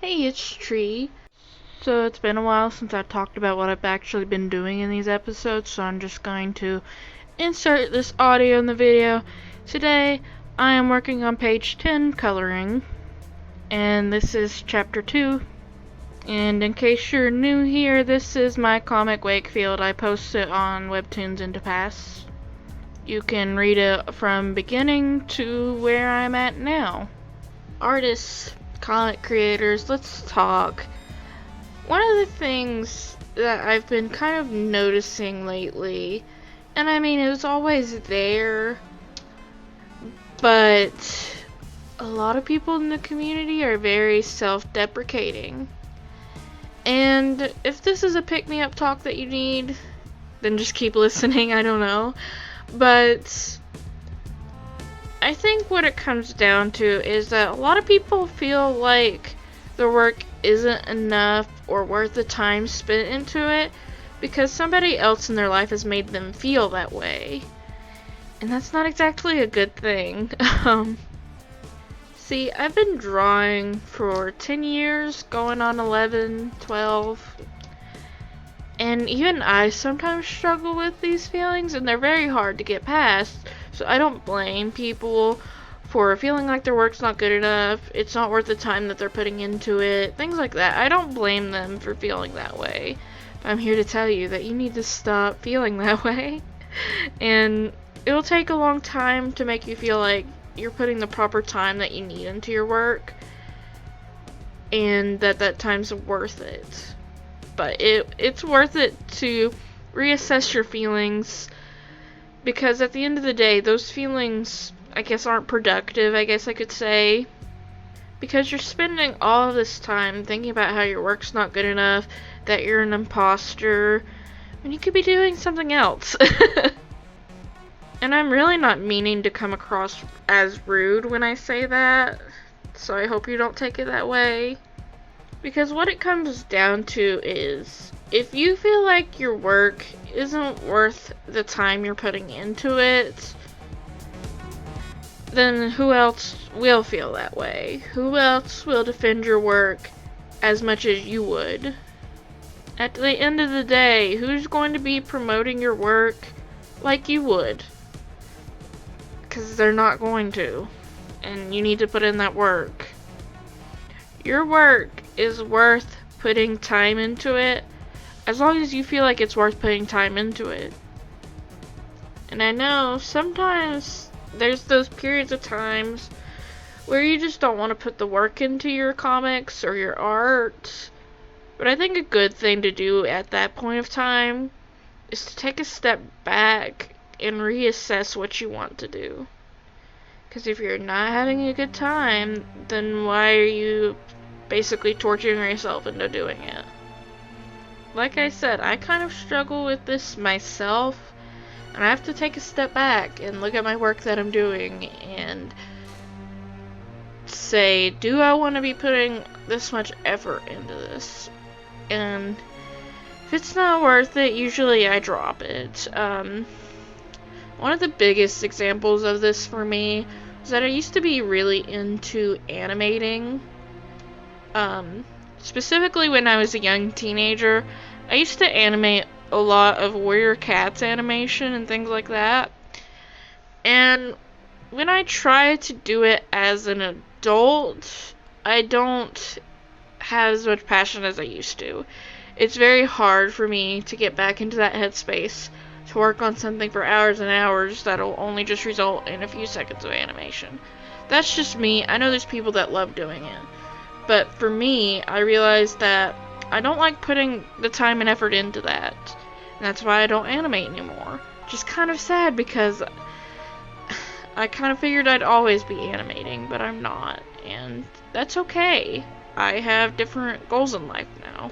Hey, it's Tree. So it's been a while since I've talked about what I've actually been doing in these episodes, so I'm just going to insert this audio in the video. Today, I am working on page 10 coloring, and this is chapter 2. And in case you're new here, this is my comic Wakefield. I post it on Webtoons and Tapas. You can read it from beginning to where I'm at now. Artists, comic creators, let's talk. One of the things that I've been kind of noticing lately, and I mean it was always there, but a lot of people in the community are very self-deprecating. And if this is a pick-me-up talk that you need, then just keep listening, I don't know. But I think what it comes down to is that a lot of people feel like their work isn't enough or worth the time spent into it because somebody else in their life has made them feel that way. And that's not exactly a good thing. See, I've been drawing for 10 years, going on 11, 12. And even I sometimes struggle with these feelings, and they're very hard to get past. So I don't blame people for feeling like their work's not good enough, it's not worth the time that they're putting into it, things like that. I don't blame them for feeling that way. I'm here to tell you that you need to stop feeling that way. And it'll take a long time to make you feel like you're putting the proper time that you need into your work, and that time's worth it. But it's worth it to reassess your feelings, because at the end of the day, those feelings, I guess, aren't productive, I guess I could say. Because you're spending all of this time thinking about how your work's not good enough, that you're an imposter, when you could be doing something else. And I'm really not meaning to come across as rude when I say that, so I hope you don't take it that way. Because what it comes down to is, if you feel like your work isn't worth the time you're putting into it, then who else will feel that way? Who else will defend your work as much as you would? At the end of the day, who's going to be promoting your work like you would? Because they're not going to. And you need to put in that work. Your work is worth putting time into it, as long as you feel like it's worth putting time into it. And I know sometimes there's those periods of times where you just don't want to put the work into your comics or your art. But I think a good thing to do at that point of time is to take a step back and reassess what you want to do. Because if you're not having a good time, then why are you basically torturing yourself into doing it? Like I said, I kind of struggle with this myself, and I have to take a step back and look at my work that I'm doing and say, do I want to be putting this much effort into this? And if it's not worth it, usually I drop it. One of the biggest examples of this for me is that I used to be really into animating. Specifically when I was a young teenager, I used to animate a lot of Warrior Cats animation and things like that. And when I try to do it as an adult, I don't have as much passion as I used to. It's very hard for me to get back into that headspace to work on something for hours and hours that'll only just result in a few seconds of animation. That's just me. I know there's people that love doing it. But for me, I realized that I don't like putting the time and effort into that. And that's why I don't animate anymore. Just kind of sad because I kind of figured I'd always be animating, but I'm not. And that's okay. I have different goals in life now.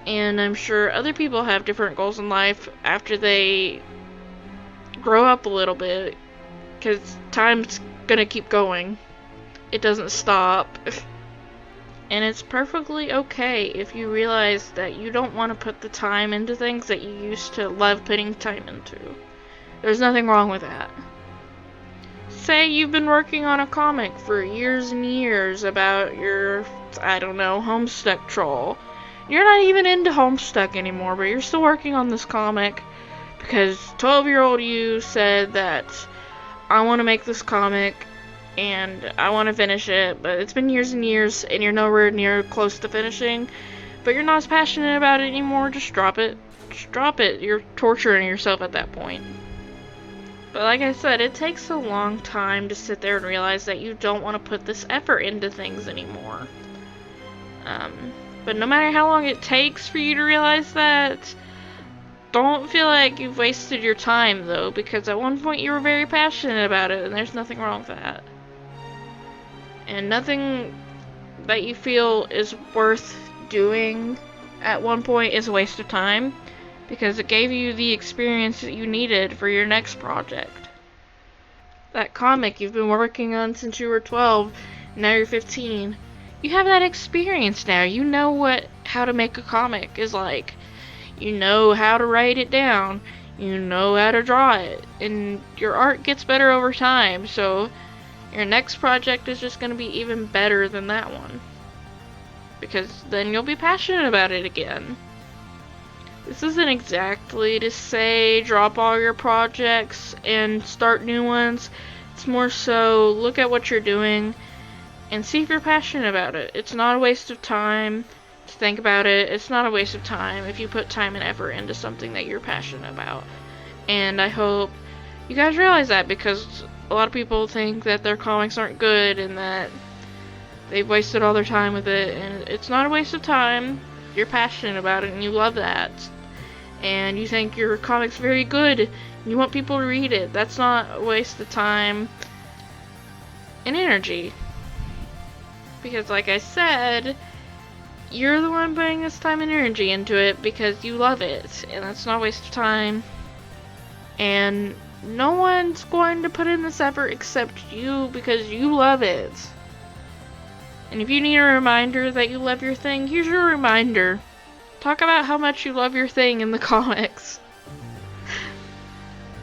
And I'm sure other people have different goals in life after they grow up a little bit. Because time's gonna keep going. It doesn't stop. And it's perfectly okay if you realize that you don't want to put the time into things that you used to love putting time into. There's nothing wrong with that. say you've been working on a comic for years and years about your, I don't know, Homestuck troll. You're not even into Homestuck anymore, but you're still working on this comic because 12-year-old you said that I want to make this comic and I want to finish it, but it's been years and years and you're nowhere near close to finishing, but you're not as passionate about it anymore. Just drop it. Just drop it. You're torturing yourself at that point. But like I said, it takes a long time to sit there and realize that you don't want to put this effort into things anymore. But no matter how long it takes for you to realize that, don't feel like you've wasted your time though, because at one point you were very passionate about it and there's nothing wrong with that. And nothing that you feel is worth doing at one point is a waste of time, because it gave you the experience that you needed for your next project. That comic you've been working on since you were 12, now you're 15. You have that experience now. You know how to make a comic is like. You know how to write it down. You know how to draw it. And your art gets better over time, so your next project is just going to be even better than that one. Because then you'll be passionate about it again. This isn't exactly to say drop all your projects and start new ones. It's more so look at what you're doing and see if you're passionate about it. It's not a waste of time to think about it. It's not a waste of time if you put time and effort into something that you're passionate about. And I hope you guys realize that, because a lot of people think that their comics aren't good and that they've wasted all their time with it. And it's not a waste of time. You're passionate about it and you love that. And you think your comic's very good and you want people to read it. That's not a waste of time and energy. Because like I said, you're the one putting this time and energy into it because you love it. And that's not a waste of time. And no one's going to put in this effort except you because you love it. And if you need a reminder that you love your thing, here's your reminder. Talk about how much you love your thing in the comics.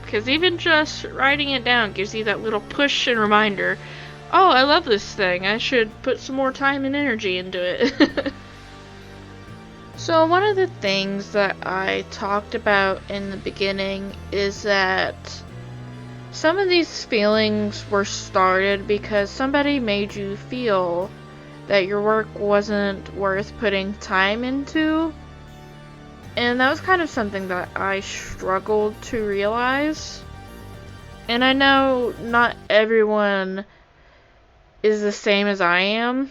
Because even just writing it down gives you that little push and reminder. Oh, I love this thing. I should put some more time and energy into it. So one of the things that I talked about in the beginning is that some of these feelings were started because somebody made you feel that your work wasn't worth putting time into. And that was kind of something that I struggled to realize. And I know not everyone is the same as I am,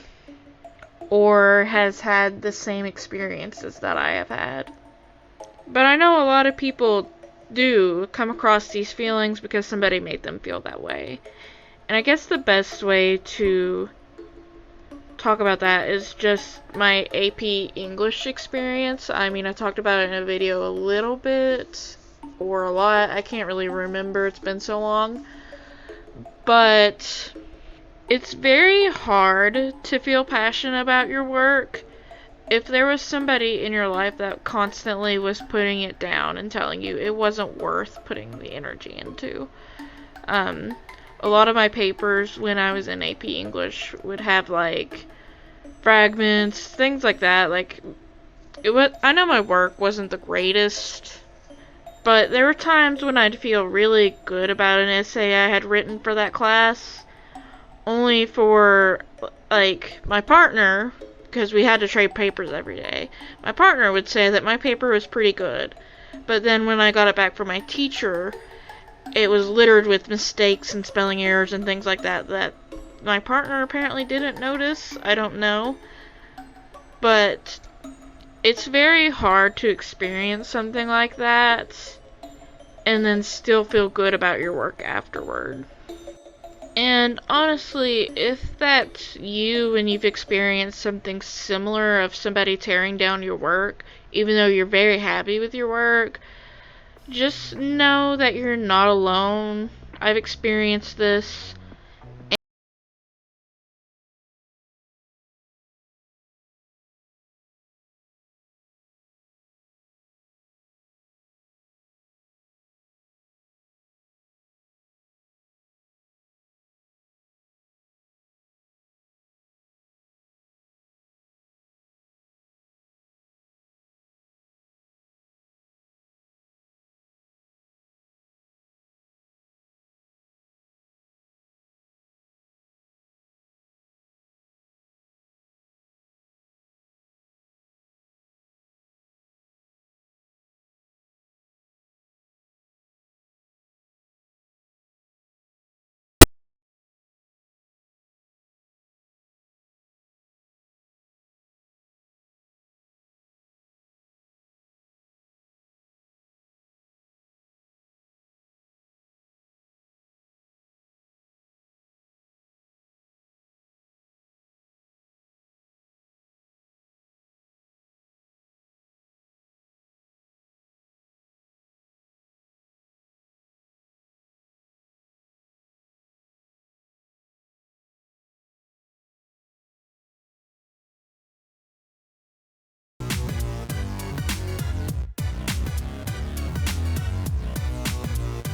or has had the same experiences that I have had. But I know a lot of people do come across these feelings because somebody made them feel that way. And I guess the best way to talk about that is just my AP English experience. I mean, I talked about it in a video a little bit, or a lot. I can't really remember. It's been so long. But it's very hard to feel passionate about your work if there was somebody in your life that constantly was putting it down and telling you it wasn't worth putting the energy into. A lot of my papers when I was in AP English would have like fragments, things like that. Like, I know my work wasn't the greatest, but there were times when I'd feel really good about an essay I had written for that class, only for, like, my partner, because we had to trade papers every day, my partner would say that my paper was pretty good, but then when I got it back from my teacher, it was littered with mistakes and spelling errors and things like that that my partner apparently didn't notice. I don't know. But it's very hard to experience something like that and then still feel good about your work afterward. And honestly, if that's you and you've experienced something similar of somebody tearing down your work, even though you're very happy with your work, just know that you're not alone. I've experienced this.